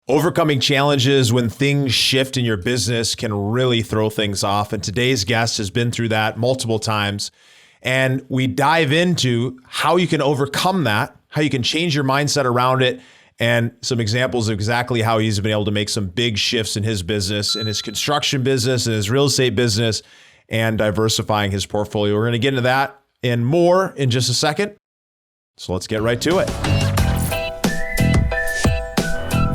Overcoming challenges when things shift in your business can really throw things off. And today's guest has been through that multiple times. And we dive into how you can overcome that, how you can change your mindset around it, and some examples of exactly how he's been able to make some big shifts in his business, in his construction business, in his real estate business, and diversifying his portfolio. We're going to get into that and more in just a second. So let's get right to it.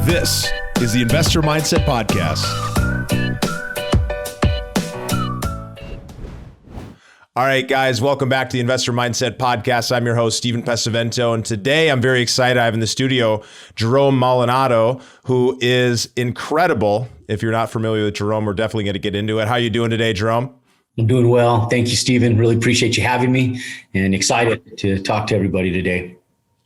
This is the Investor Mindset Podcast. All right, guys, welcome back to the Investor Mindset Podcast. I'm your host, Stephen Pesavento, and today I'm very excited. I have in the studio Jerome Maldonado, who is incredible. If you're not familiar with Jerome, we're definitely going to get into it. How are you doing today, Jerome? I'm doing well. Thank you, Stephen. Really appreciate you having me and excited to talk to everybody today.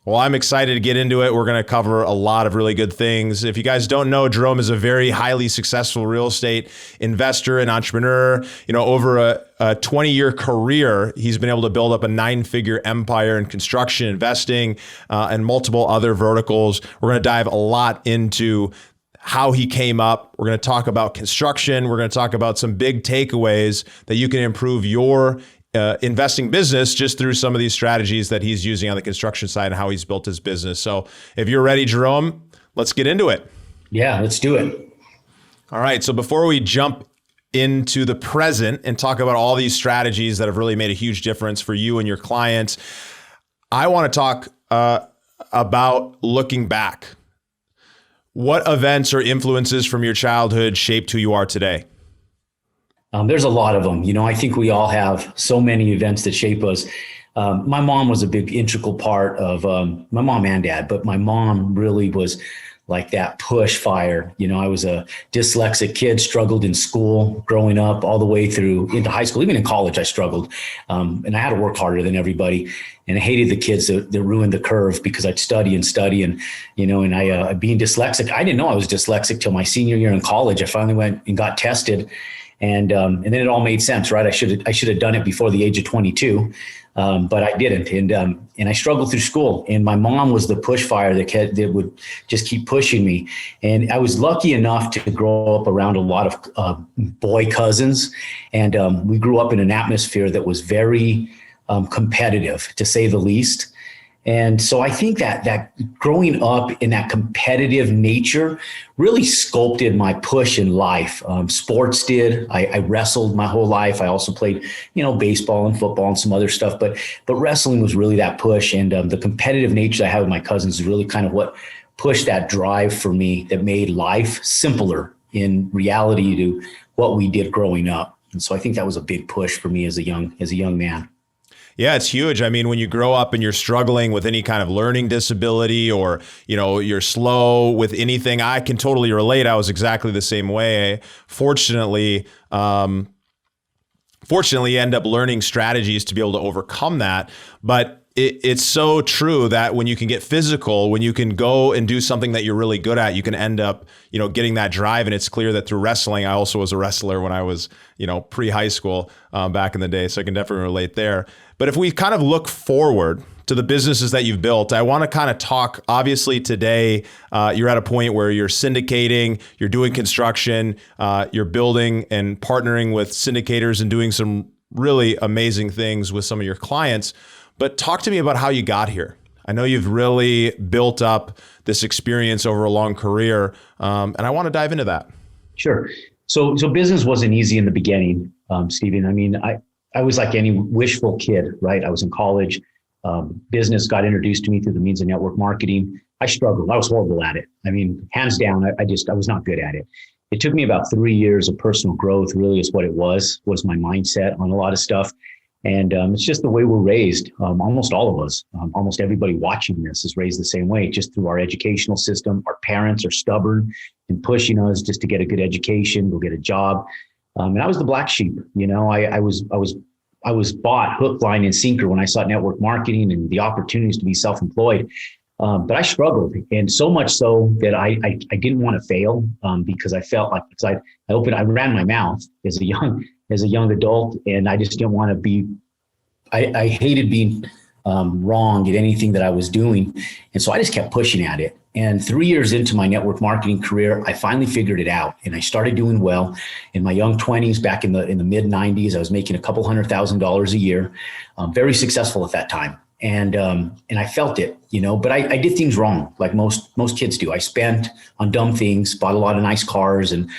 Well, I'm excited to get into it. We're going to cover a lot of really good things. If you guys don't know, Jerome is a very highly successful real estate investor and entrepreneur. You know, over a 20-year career, he's been able to build up a 9-figure empire in construction, investing, and multiple other verticals. We're going to dive a lot into how he came up. We're going to talk about construction. We're going to talk about some big takeaways that you can improve your investing business just through some of these strategies that he's using on the construction side and how he's built his business. So if you're ready, Jerome, let's get into it. Yeah, let's do it. All right. So before we jump into the present and talk about all these strategies that have really made a huge difference for you and your clients, I want to talk about looking back. What events or influences from your childhood shaped who you are today? There's a lot of them. You know, I think we all have so many events that shape us. My mom was a big integral part of my mom and dad, but my mom really was like that push fire. You know, I was a dyslexic kid, struggled in school growing up all the way through into high school. Even in college, I struggled. And I had to work harder than everybody. And I hated the kids that ruined the curve because I'd study. And, you know, and I being dyslexic, I didn't know I was dyslexic till my senior year in college. I finally went and got tested. And then it all made sense, right? I should have done it before the age of 22, but I didn't. And I struggled through school. And my mom was the push fire that would just keep pushing me. And I was lucky enough to grow up around a lot of boy cousins. And we grew up in an atmosphere that was very competitive, to say the least. And so I think that growing up in that competitive nature really sculpted my push in life. Sports did. I wrestled my whole life. I also played, you know, baseball and football and some other stuff. But wrestling was really that push. And the competitive nature I had with my cousins is really kind of what pushed that drive for me that made life simpler in reality to what we did growing up. And so I think that was a big push for me as a young man. Yeah, it's huge. I mean, when you grow up and you're struggling with any kind of learning disability or, you know, you're slow with anything, I can totally relate. I was exactly the same way. Fortunately, you end up learning strategies to be able to overcome that. But it's so true that when you can get physical, when you can go and do something that you're really good at, you can end up, you know, getting that drive. And it's clear that through wrestling, I also was a wrestler when I was, you know, pre-high school back in the day. So I can definitely relate there. But if we kind of look forward to the businesses that you've built, I want to kind of talk, obviously today, you're at a point where you're syndicating, you're doing construction, you're building and partnering with syndicators and doing some really amazing things with some of your clients. But talk to me about how you got here. I know you've really built up this experience over a long career, and I want to dive into that. Sure. So business wasn't easy in the beginning, Stephen. I mean, I was like any wishful kid, right? I was in college. Business got introduced to me through the means of network marketing. I struggled. I was horrible at it. I mean, hands down, I was not good at it. It took me about 3 years of personal growth, really is what it was my mindset on a lot of stuff. And it's just the way we're raised. Almost all of us, almost everybody watching this is raised the same way, just through our educational system. Our parents are stubborn and pushing us just to get a good education, go get a job. And I was the black sheep. You know, I was bought hook, line, and sinker when I saw network marketing and the opportunities to be self-employed. But I struggled, and so much so that I didn't want to fail because I felt like I ran my mouth as a young adult, and I just didn't want to be. I hated being wrong at anything that I was doing, and so I just kept pushing at it. And 3 years into my network marketing career, I finally figured it out, and I started doing well. In my young 20s, back in the mid 90s, I was making a couple $100,000 a year, very successful at that time. And I felt it, but I did things wrong, like most kids do. I spent on dumb things, bought a lot of nice cars and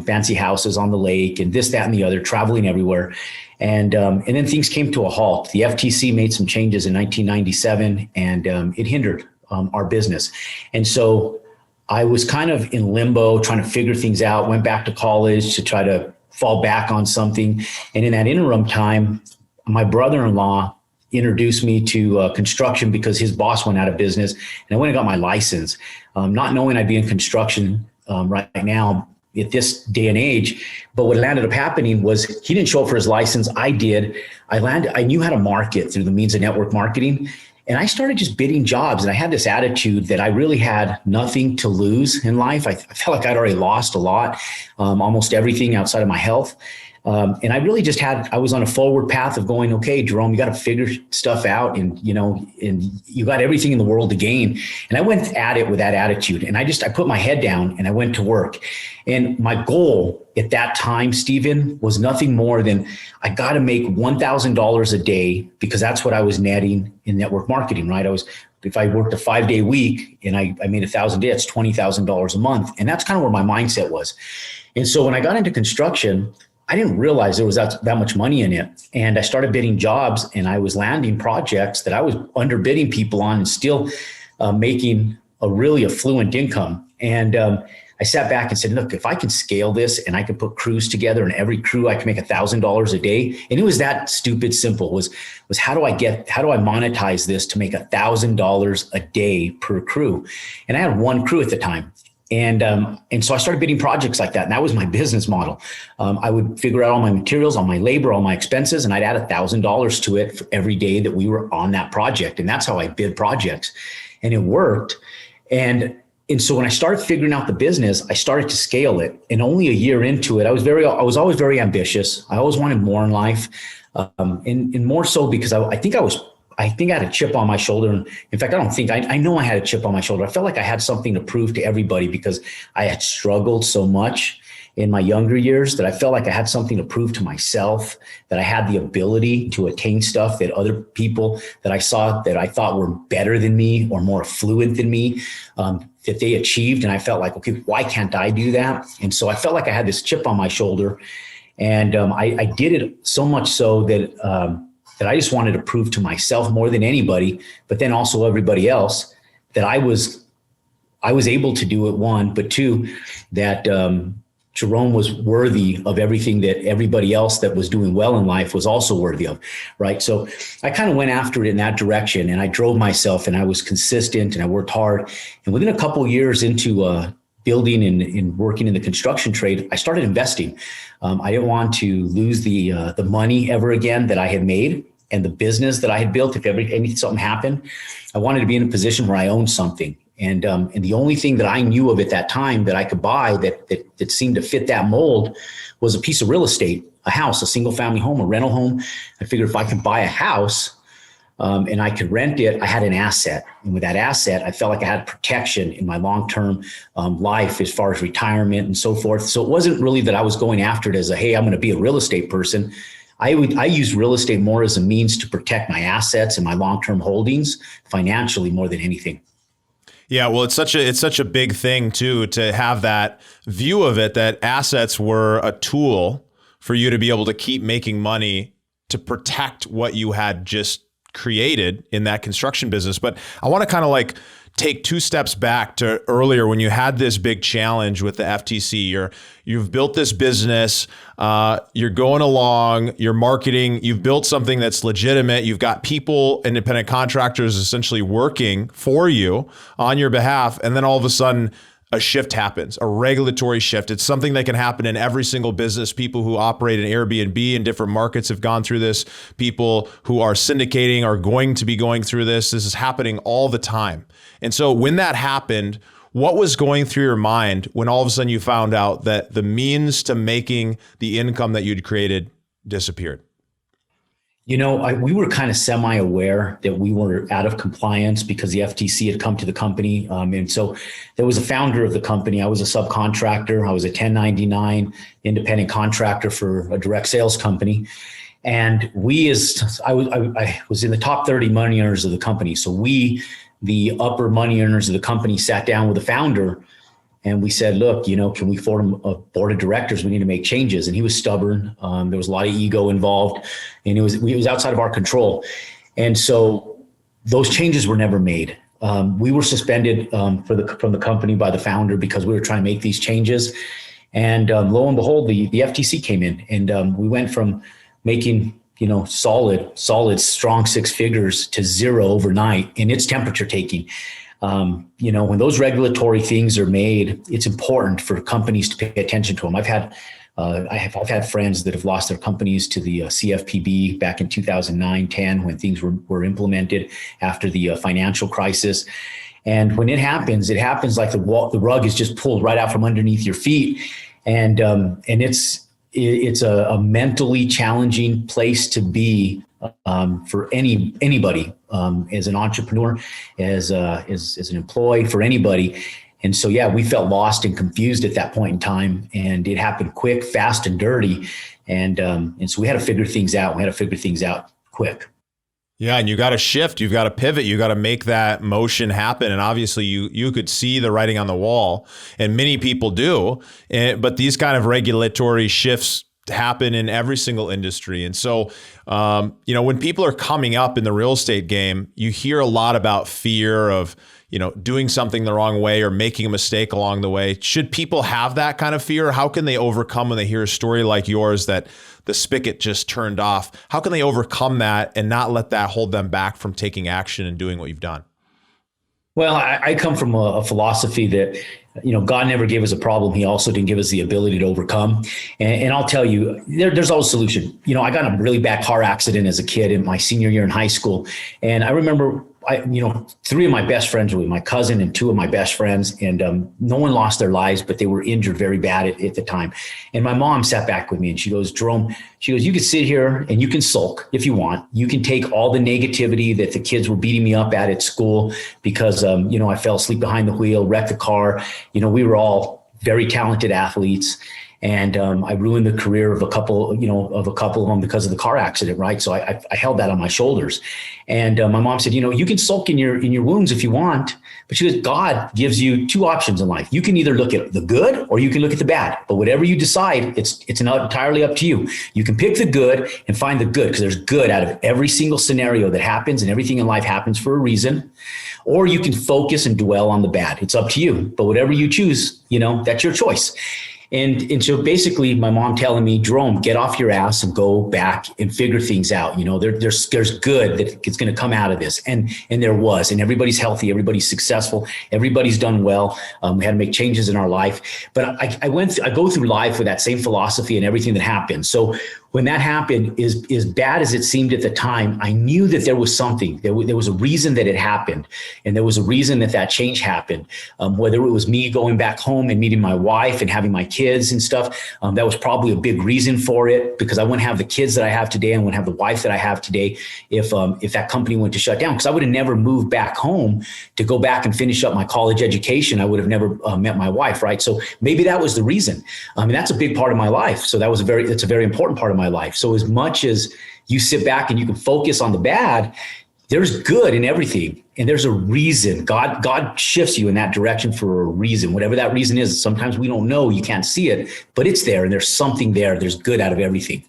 fancy houses on the lake and this, that, and the other, traveling everywhere. And then things came to a halt. The FTC made some changes in 1997, and it hindered our business. And so I was kind of in limbo, trying to figure things out, went back to college to try to fall back on something. And in that interim time, my brother-in-law introduced me to construction because his boss went out of business, and I went and got my license, not knowing I'd be in construction right now at this day and age. But what ended up happening was he didn't show up for his license. I did. I knew how to market through the means of network marketing. And I started just bidding jobs. And I had this attitude that I really had nothing to lose in life. I felt like I'd already lost a lot, almost everything outside of my health. And I really just I was on a forward path of going, okay, Jerome, you got to figure stuff out, and you got everything in the world to gain. And I went at it with that attitude, and I put my head down and I went to work. And my goal at that time, Stephen, was nothing more than I got to make $1,000 a day, because that's what I was netting in network marketing, right? If I worked a 5-day week and I made $1,000 a day, it's $20,000 a month. And that's kind of where my mindset was. And so when I got into construction, I didn't realize there was that much money in it. And I started bidding jobs, and I was landing projects that I was underbidding people on and still making a really affluent income. And I sat back and said, look, if I can scale this and I can put crews together, and every crew I can make $1,000 a day. And it was that stupid simple was how do I monetize this to make $1,000 a day per crew? And I had one crew at the time. And so I started bidding projects like that. And that was my business model. I would figure out all my materials, all my labor, all my expenses, and I'd add $1,000 to it for every day that we were on that project. And that's how I bid projects. And it worked. And so when I started figuring out the business, I started to scale it. And only a year into it, I was always very ambitious. I always wanted more in life. And more so because I think I had a chip on my shoulder. And in fact, I know I had a chip on my shoulder. I felt like I had something to prove to everybody, because I had struggled so much in my younger years that I felt like I had something to prove to myself, that I had the ability to attain stuff that other people that I saw that I thought were better than me or more affluent than me, that they achieved. And I felt like, okay, why can't I do that? And so I felt like I had this chip on my shoulder, and I did it so much so that I just wanted to prove to myself more than anybody, but then also everybody else, that I was able to do it, one, but two, that Jerome was worthy of everything that everybody else that was doing well in life was also worthy of, right? So I kind of went after it in that direction, and I drove myself, and I was consistent, and I worked hard. And within a couple of years into building and working in the construction trade, I started investing. I didn't want to lose the money ever again that I had made and the business that I had built. If something happened, I wanted to be in a position where I owned something. And the only thing that I knew of at that time that I could buy that seemed to fit that mold was a piece of real estate, a house, a single family home, a rental home. I figured if I could buy a house and I could rent it, I had an asset. And with that asset, I felt like I had protection in my long-term life as far as retirement and so forth. So it wasn't really that I was going after it as hey, I'm going to be a real estate person. I used real estate more as a means to protect my assets and my long-term holdings financially more than anything. Yeah, well, it's such a big thing too, to have that view of it, that assets were a tool for you to be able to keep making money to protect what you had just created in that construction business. But I want to kind of like take two steps back to earlier when you had this big challenge with the FTC. You've built this business, you're going along, you're marketing, you've built something that's legitimate. You've got people, independent contractors essentially working for you on your behalf. And then all of a sudden a shift happens, a regulatory shift. It's something that can happen in every single business. People who operate in Airbnb in different markets have gone through this. People who are syndicating are going to be going through this. This is happening all the time. And so when that happened, what was going through your mind when all of a sudden you found out that the means to making the income that you'd created disappeared? We were kind of semi-aware that we were out of compliance because the FTC had come to the company. And so there was a founder of the company. I was a subcontractor. I was a 1099 independent contractor for a direct sales company. And I was in the top 30 money earners of the company. So the upper money earners of the company, sat down with the founder and we said, look, can we form a board of directors? We need to make changes. And he was stubborn. There was a lot of ego involved, and it was outside of our control. And so those changes were never made. We were suspended from the company by the founder because we were trying to make these changes. And lo and behold, the FTC came in, and we went from making solid, strong six figures to zero overnight, and it's temperature taking. When those regulatory things are made, it's important for companies to pay attention to them. I've had friends that have lost their companies to the CFPB back in 2009-10 when things were implemented after the financial crisis. And when it happens like the rug is just pulled right out from underneath your feet, and it's a mentally challenging place to be for anybody, as an entrepreneur, as an employee, for anybody. And so, we felt lost and confused at that point in time, and it happened quick, fast, and dirty. And so we had to figure things out. We had to figure things out quick. Yeah. And you got to shift, you've got to pivot, you got to make that motion happen. And obviously you could see the writing on the wall, and many people do, but these kind of regulatory shifts happen in every single industry. And so, when people are coming up in the real estate game, you hear a lot about fear of, doing something the wrong way or making a mistake along the way. Should people have that kind of fear? How can they overcome when they hear a story like yours that the spigot just turned off? How can they overcome that and not let that hold them back from taking action and doing what you've done? Well, I come from a philosophy that, God never gave us a problem. He also didn't give us the ability to overcome. And I'll tell you, there's always a solution. I got in a really bad car accident as a kid in my senior year in high school. And I remember, three of my best friends were my cousin and two of my best friends, and no one lost their lives, but they were injured very bad at the time. And my mom sat back with me and she goes, Jerome, you can sit here and you can sulk if you want. You can take all the negativity that the kids were beating me up at school because, I fell asleep behind the wheel, wrecked the car. We were all very talented athletes. And I ruined the career of a couple of them because of the car accident, right? So I held that on my shoulders. And my mom said, you can sulk in your wounds if you want, but she goes, God gives you two options in life. You can either look at the good or you can look at the bad. But whatever you decide, it's not entirely up to you. You can pick the good and find the good, because there's good out of every single scenario that happens, and everything in life happens for a reason. Or you can focus and dwell on the bad. It's up to you. But whatever you choose, that's your choice. And so basically my mom telling me, Jerome, get off your ass and go back and figure things out. There's good that it's going to come out of this. And there was, and everybody's healthy. Everybody's successful. Everybody's done well. We had to make changes in our life, but I go through life with that same philosophy and everything that happened. So when that happened, as bad as it seemed at the time, I knew that there was something. There was a reason that it happened, and there was a reason that change happened. Whether it was me going back home and meeting my wife and having my kids and stuff, that was probably a big reason for it, because I wouldn't have the kids that I have today and wouldn't have the wife that I have today if that company went to shut down. Because I would have never moved back home to go back and finish up my college education. I would have never met my wife, right? So maybe that was the reason. And that's a big part of my life. So that's a very important part of my life. So as much as you sit back and you can focus on the bad, there's good in everything. And there's a reason. God shifts you in that direction for a reason. Whatever that reason is, sometimes we don't know, you can't see it, but it's there, and there's something there. There's good out of everything.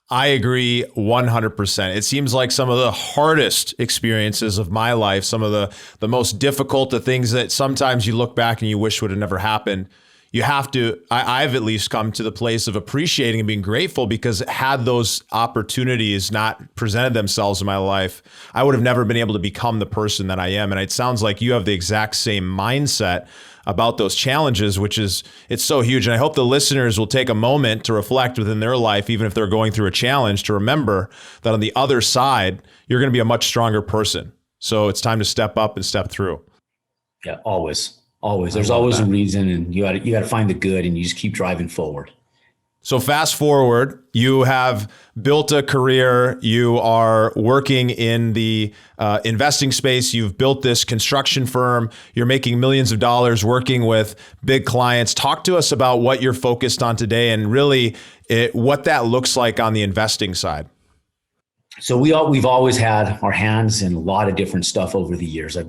I agree 100%. It seems like some of the hardest experiences of my life, some of the most difficult, the things that sometimes you look back and you wish would have never happened, you have to, I've at least come to the place of appreciating and being grateful, because had those opportunities not presented themselves in my life, I would have never been able to become the person that I am. And it sounds like you have the exact same mindset about those challenges, which is, it's so huge. And I hope the listeners will take a moment to reflect within their life, even if they're going through a challenge, to remember that on the other side, you're going to be a much stronger person. So it's time to step up and step through. Yeah, always. Always. There's always a reason, and you got to find the good, and you just keep driving forward. So fast forward, you have built a career. You are working in the investing space. You've built this construction firm. You're making millions of dollars working with big clients. Talk to us about what you're focused on today and really what that looks like on the investing side. So we've always had our hands in a lot of different stuff over the years. I've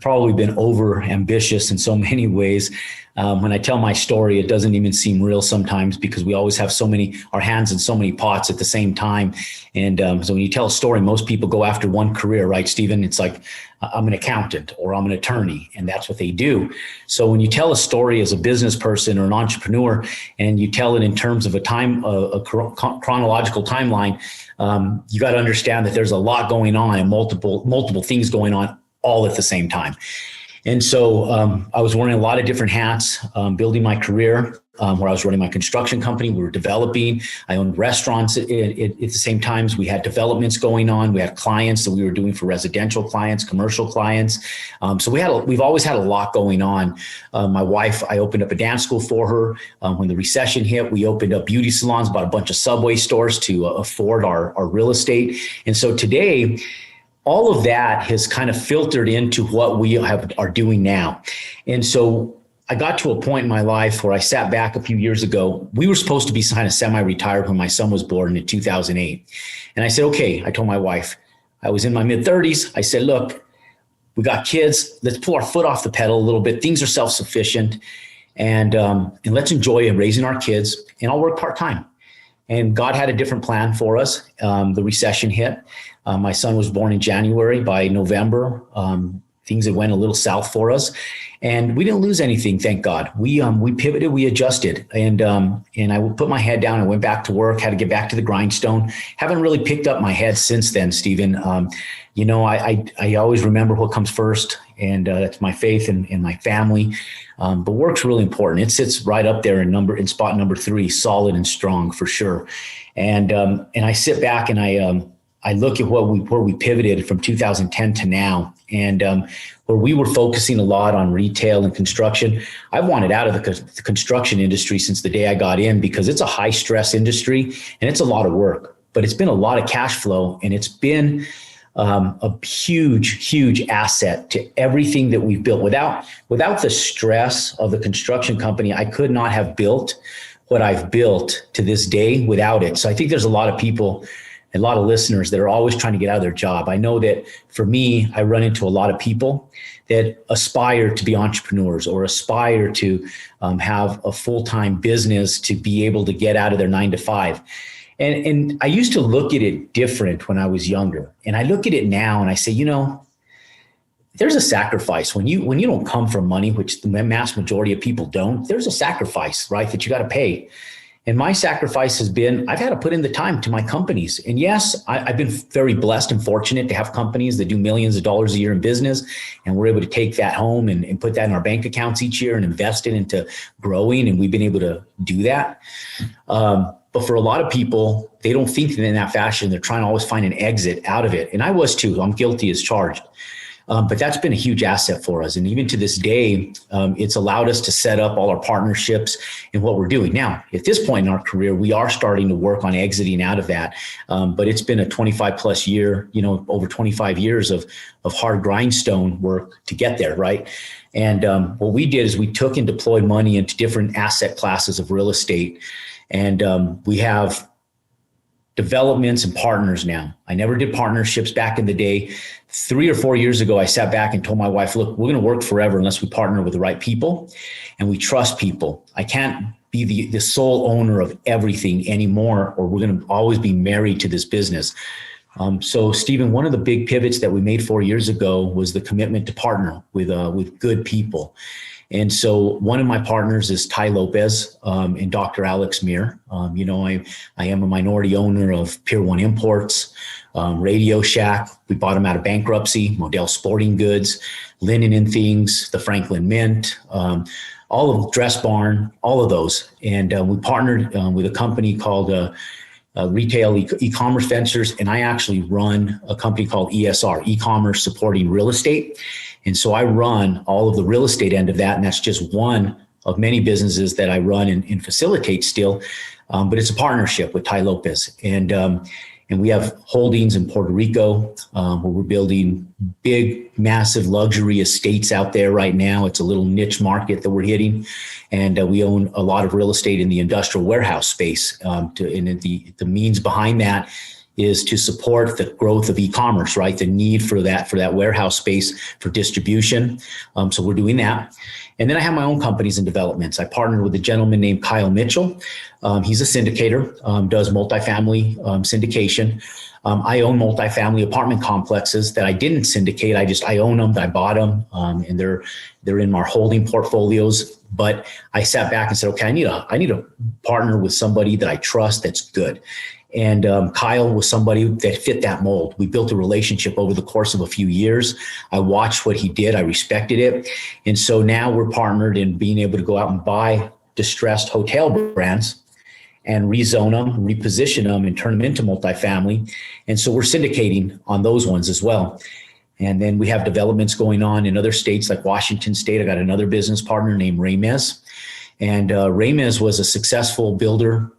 probably been over ambitious in so many ways. When I tell my story, it doesn't even seem real sometimes because we always have our hands in so many pots at the same time. And so when you tell a story, most people go after one career, right, Stephen? It's like, I'm an accountant or I'm an attorney, and that's what they do. So when you tell a story as a business person or an entrepreneur, and you tell it in terms of a chronological timeline, you got to understand that there's a lot going on and multiple things going on all at the same time. And so I was wearing a lot of different hats, building my career, where I was running my construction company. We were developing. I owned restaurants at the same times. We had developments going on. We had clients that we were doing for residential clients, commercial clients. So we've always had a lot going on. My wife, I opened up a dance school for her. When the recession hit, we opened up beauty salons, bought a bunch of Subway stores to afford our real estate. And so today, all of that has kind of filtered into what we are doing now. And so I got to a point in my life where I sat back a few years ago. We were supposed to be kind of semi-retired when my son was born in 2008. And I said, okay, I told my wife, I was in my mid-30s. I said, look, we got kids. Let's pull our foot off the pedal a little bit. Things are self-sufficient. And let's enjoy raising our kids. And I'll work part-time. And God had a different plan for us. The recession hit. My son was born in January. By November, things had went a little south for us, and we didn't lose anything, thank God. We pivoted, we adjusted, and I put my head down and went back to work. Had to get back to the grindstone. Haven't really picked up my head since then, Stephen. I always remember what comes first, and that's my faith and my family. But work's really important. It sits right up there in spot number 3, solid and strong for sure. And I sit back and I look at where we pivoted from 2010 to now, and where we were focusing a lot on retail and construction. I wanted out of the construction industry since the day I got in because it's a high stress industry and it's a lot of work, but it's been a lot of cash flow, and it's been a huge asset to everything that we've built. Without the stress of the construction company, I could not have built what I've built to this day without it. So I think there's a lot of people, a lot of listeners that are always trying to get out of their job. I know that for me, I run into a lot of people that aspire to be entrepreneurs or aspire to have a full-time business to be able to get out of their 9-to-5. And I used to look at it different when I was younger. And I look at it now and I say, there's a sacrifice when you don't come from money, which the mass majority of people don't. There's a sacrifice, right, that you got to pay. And my sacrifice has been, I've had to put in the time to my companies. And yes, I've been very blessed and fortunate to have companies that do millions of dollars a year in business. And we're able to take that home and put that in our bank accounts each year and invest it into growing. And we've been able to do that. But for a lot of people, they don't think in that fashion. They're trying to always find an exit out of it. And I was too. I'm guilty as charged. But that's been a huge asset for us. And even to this day, it's allowed us to set up all our partnerships and what we're doing. Now, at this point in our career, we are starting to work on exiting out of that. But it's been a 25 plus year, over 25 years of hard grindstone work to get there, right? And what we did is we took and deployed money into different asset classes of real estate. And we have developments and partners now. I never did partnerships back in the day. 3 or 4 years ago, I sat back and told my wife, look, we're going to work forever unless we partner with the right people and we trust people. I can't be the sole owner of everything anymore, or we're going to always be married to this business. So Stephen, one of the big pivots that we made 4 years ago was the commitment to partner with good people. And so one of my partners is Ty Lopez and Dr. Alex Meir. I am a minority owner of Pier 1 Imports, Radio Shack. We bought them out of bankruptcy, Model Sporting Goods, Linen and Things, the Franklin Mint, all of Dress Barn, all of those. And we partnered with a company called Retail E-commerce Ventures. And I actually run a company called ESR, E-commerce Supporting Real Estate. And so I run all of the real estate end of that. And that's just one of many businesses that I run and facilitate still. But it's a partnership with Ty Lopez. And we have holdings in Puerto Rico, where we're building big, massive luxury estates out there right now. It's a little niche market that we're hitting. And we own a lot of real estate in the industrial warehouse space. And the means behind that is to support the growth of e-commerce, right? The need for that warehouse space for distribution. So we're doing that. And then I have my own companies and developments. I partnered with a gentleman named Kyle Mitchell. He's a syndicator, does multifamily syndication. I own multifamily apartment complexes that I didn't syndicate. I own them, I bought them, and they're in our holding portfolios. But I sat back and said, okay, I need a partner with somebody that I trust that's good. And Kyle was somebody that fit that mold. We built a relationship over the course of a few years. I watched what he did. I respected it. And so now we're partnered in being able to go out and buy distressed hotel brands and rezone them, reposition them, and turn them into multifamily. And so we're syndicating on those ones as well. And then we have developments going on in other states like Washington State. I got another business partner named Ramez. And Ramez was a successful builder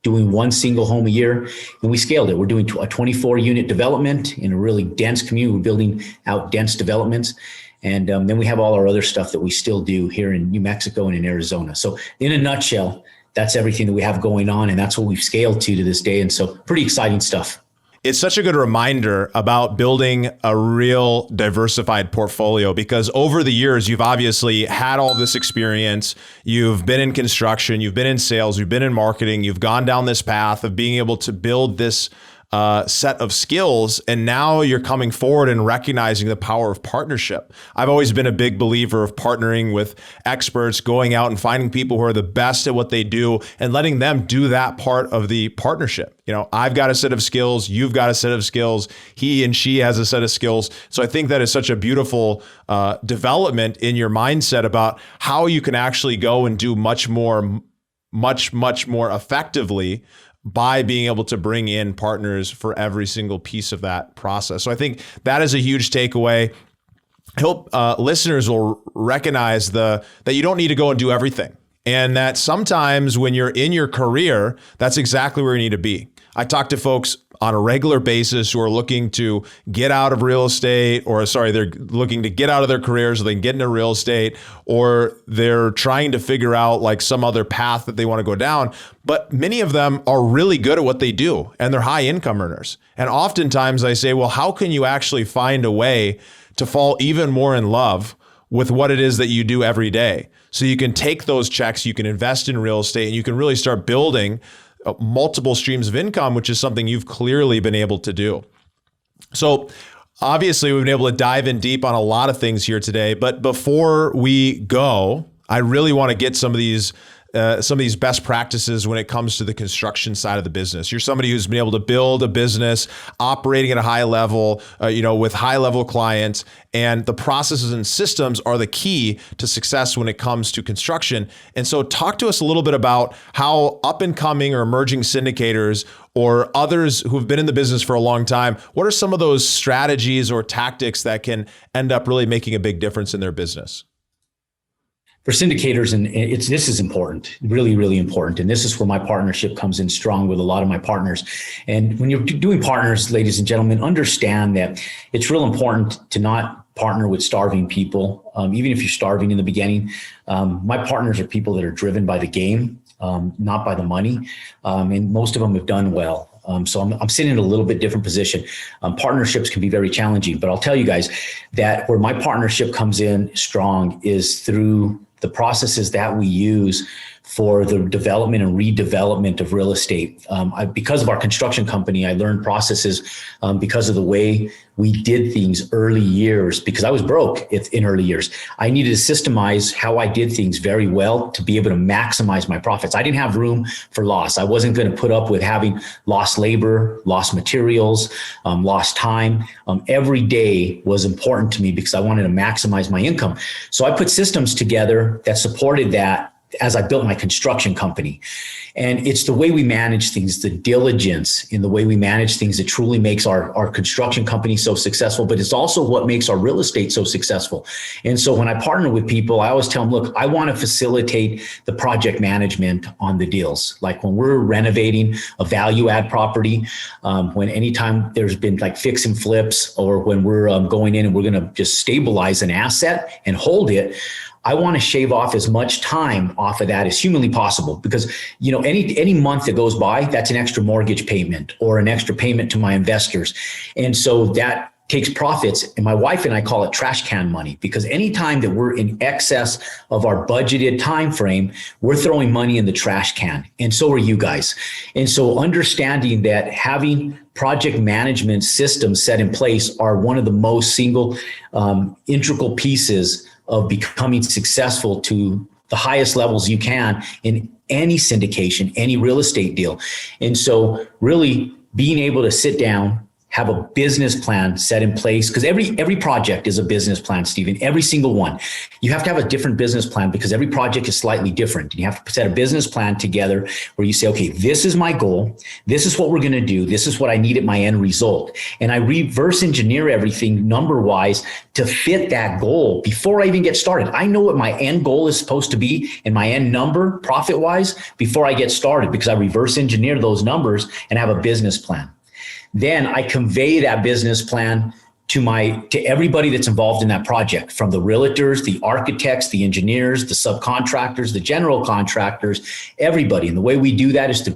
doing one single home a year, and we scaled it. We're doing a 24-unit development in a really dense community. We're building out dense developments. And then we have all our other stuff that we still do here in New Mexico and in Arizona. So in a nutshell, that's everything that we have going on, and that's what we've scaled to this day. And so pretty exciting stuff. It's such a good reminder about building a real diversified portfolio, because over the years, you've obviously had all this experience. You've been in construction, you've been in sales, you've been in marketing, you've gone down this path of being able to build this set of skills. And now you're coming forward and recognizing the power of partnership. I've always been a big believer of partnering with experts, going out and finding people who are the best at what they do and letting them do that part of the partnership. You know, I've got a set of skills, you've got a set of skills, he and she has a set of skills. So I think that is such a beautiful development in your mindset about how you can actually go and do much more effectively by being able to bring in partners for every single piece of that process. So I think that is a huge takeaway. I hope listeners will recognize that you don't need to go and do everything. And that sometimes when you're in your career, that's exactly where you need to be. I talk to folks on a regular basis who are looking to get out of real estate, they're looking to get out of their careers so they can get into real estate, or they're trying to figure out like some other path that they want to go down. But many of them are really good at what they do and they're high income earners. And oftentimes I say, well, how can you actually find a way to fall even more in love with what it is that you do every day? So you can take those checks, you can invest in real estate, and you can really start building multiple streams of income, which is something you've clearly been able to do. So obviously we've been able to dive in deep on a lot of things here today, but before we go, I really want to get some of these best practices when it comes to the construction side of the business. You're somebody who's been able to build a business operating at a high level, with high level clients, and the processes and systems are the key to success when it comes to construction. And so talk to us a little bit about how up and coming or emerging syndicators or others who've been in the business for a long time, what are some of those strategies or tactics that can end up really making a big difference in their business? For syndicators, and this is important, really, really important. And this is where my partnership comes in strong with a lot of my partners. And when you're doing partners, ladies and gentlemen, understand that it's real important to not partner with starving people. Even if you're starving in the beginning, my partners are people that are driven by the game, not by the money. And most of them have done well. So I'm sitting in a little bit different position. Partnerships can be very challenging, but I'll tell you guys that where my partnership comes in strong is through the processes that we use for the development and redevelopment of real estate. Because of our construction company, I learned processes because of the way we did things early years, because I was broke in early years. I needed to systemize how I did things very well to be able to maximize my profits. I didn't have room for loss. I wasn't going to put up with having lost labor, lost materials, lost time. Every day was important to me because I wanted to maximize my income. So I put systems together that supported that as I built my construction company. And it's the way we manage things, the diligence in the way we manage things that truly makes our construction company so successful, but it's also what makes our real estate so successful. And so when I partner with people, I always tell them, look, I want to facilitate the project management on the deals. Like when we're renovating a value add property, when anytime there's been like fix and flips, or when we're going in and we're going to just stabilize an asset and hold it, I want to shave off as much time off of that as humanly possible, because, you know, any month that goes by, that's an extra mortgage payment or an extra payment to my investors. And so that takes profits. And my wife and I call it trash can money, because anytime that we're in excess of our budgeted time frame, we're throwing money in the trash can. And so are you guys. And so understanding that having project management systems set in place are one of the most integral pieces of becoming successful to the highest levels you can in any syndication, any real estate deal. And so really being able to sit down, have a business plan set in place, because every project is a business plan, Stephen, every single one. You have to have a different business plan because every project is slightly different. And you have to set a business plan together where you say, okay, this is my goal. This is what we're going to do. This is what I need at my end result. And I reverse engineer everything number wise to fit that goal before I even get started. I know what my end goal is supposed to be and my end number profit wise before I get started, because I reverse engineer those numbers and have a business plan. Then I convey that business plan to everybody that's involved in that project, from the realtors, the architects, the engineers, the subcontractors, the general contractors, everybody. And the way we do that is to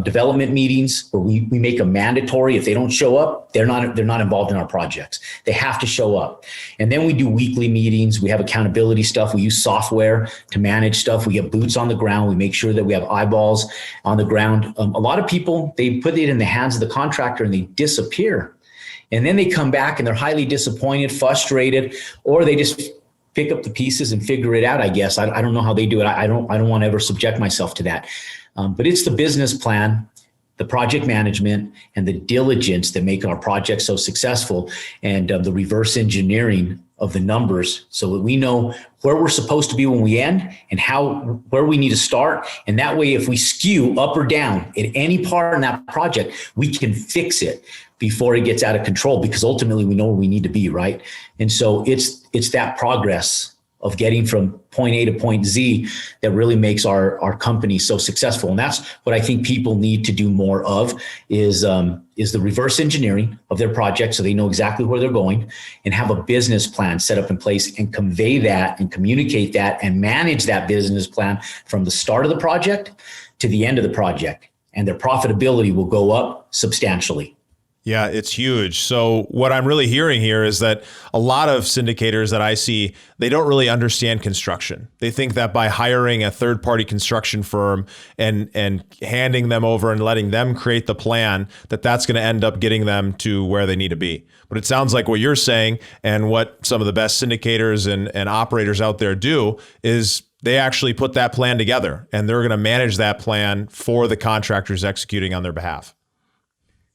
development meetings, where we make them mandatory. If they don't show up, they're not involved in our projects. They have to show up. And then we do weekly meetings. We have accountability stuff. We use software to manage stuff. We get boots on the ground. We make sure that we have eyeballs on the ground. A lot of people, they put it in the hands of the contractor and they disappear. And then they come back and they're highly disappointed, frustrated, or they just pick up the pieces and figure it out, I guess. I don't know how they do it. I don't want to ever subject myself to that. But it's the business plan, the project management, and the diligence that make our project so successful, and the reverse engineering of the numbers so that we know where we're supposed to be when we end and where we need to start. And that way, if we skew up or down at any part in that project, we can fix it before it gets out of control, because ultimately we know where we need to be, right? And so it's that progress of getting from point A to point Z that really makes our company so successful. And that's what I think people need to do more of is the reverse engineering of their project, so they know exactly where they're going, and have a business plan set up in place and convey that and communicate that and manage that business plan from the start of the project to the end of the project. And their profitability will go up substantially. Yeah, it's huge. So what I'm really hearing here is that a lot of syndicators that I see, they don't really understand construction. They think that by hiring a third-party construction firm and handing them over and letting them create the plan, that's going to end up getting them to where they need to be. But it sounds like what you're saying, and what some of the best syndicators and operators out there do, is they actually put that plan together, and they're going to manage that plan for the contractors executing on their behalf.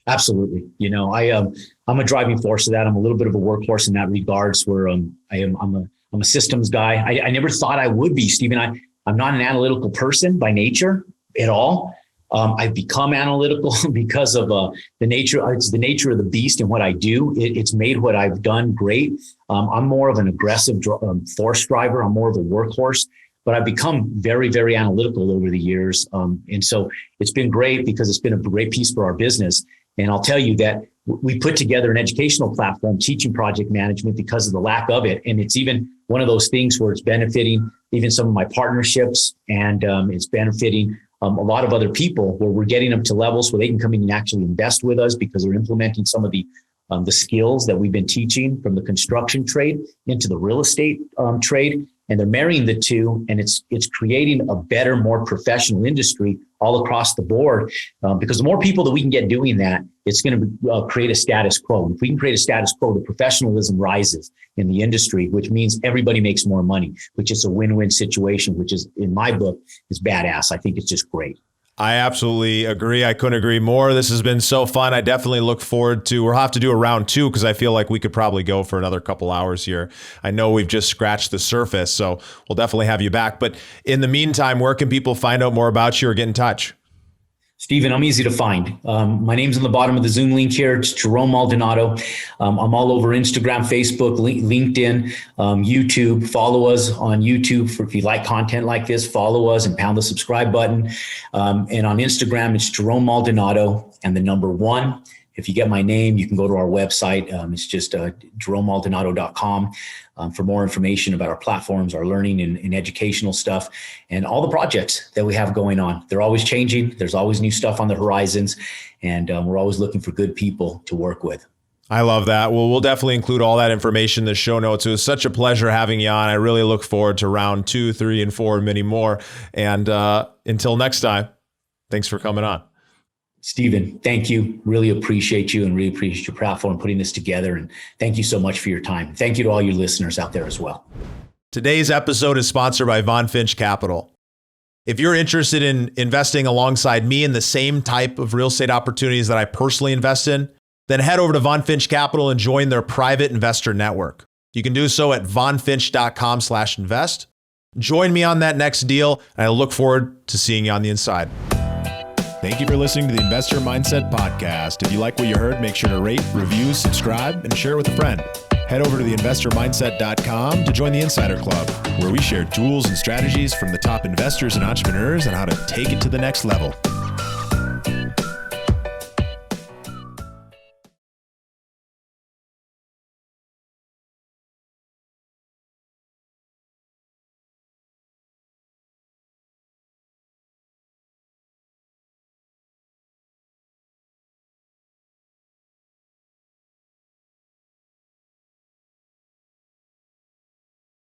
Absolutely. You know, I'm a driving force of that. I'm a little bit of a workhorse in that regards, where I'm a systems guy. I never thought I would be, Stephen. I'm not an analytical person by nature at all. I've become analytical because of the nature. It's the nature of the beast and what I do. It's made what I've done great. I'm more of an aggressive force driver. I'm more of a workhorse. But I've become very, very analytical over the years. And so it's been great because it's been a great piece for our business. And I'll tell you that we put together an educational platform teaching project management because of the lack of it. And it's even one of those things where it's benefiting even some of my partnerships, and it's benefiting a lot of other people, where we're getting them to levels where they can come in and actually invest with us because they're implementing some of the skills that we've been teaching from the construction trade into the real estate trade. And they're marrying the two, and it's creating a better, more professional industry all across the board. Because the more people that we can get doing that, it's going to create a status quo. If we can create a status quo, the professionalism rises in the industry, which means everybody makes more money, which is a win-win situation, which is, in my book, is badass. I think it's just great. I absolutely agree. I couldn't agree more. This has been so fun. I definitely look forward to, we'll have to do a round 2 because I feel like we could probably go for another couple hours here. I know we've just scratched the surface, so we'll definitely have you back. But in the meantime, where can people find out more about you or get in touch? Stephen, I'm easy to find. My name's on the bottom of the Zoom link here. It's Jerome Maldonado. I'm all over Instagram, Facebook, LinkedIn, YouTube. Follow us on YouTube if you like content like this. Follow us and pound the subscribe button. And on Instagram, it's Jerome Maldonado and the number 1. If you get my name, you can go to our website. It's just jeromemaldonado.com for more information about our platforms, our learning and educational stuff, and all the projects that we have going on. They're always changing. There's always new stuff on the horizons, and we're always looking for good people to work with. I love that. Well, we'll definitely include all that information in the show notes. It was such a pleasure having you on. I really look forward to round 2, 3, and 4, and many more. And until next time, thanks for coming on. Stephen, thank you. Really appreciate you and really appreciate your platform putting this together. And thank you so much for your time. Thank you to all your listeners out there as well. Today's episode is sponsored by Von Finch Capital. If you're interested in investing alongside me in the same type of real estate opportunities that I personally invest in, then head over to Von Finch Capital and join their private investor network. You can do so at vonfinch.com/invest. Join me on that next deal, and I look forward to seeing you on the inside. Thank you for listening to the Investor Mindset Podcast. If you like what you heard, make sure to rate, review, subscribe, and share with a friend. Head over to theinvestormindset.com to join the Insider Club, where we share tools and strategies from the top investors and entrepreneurs on how to take it to the next level.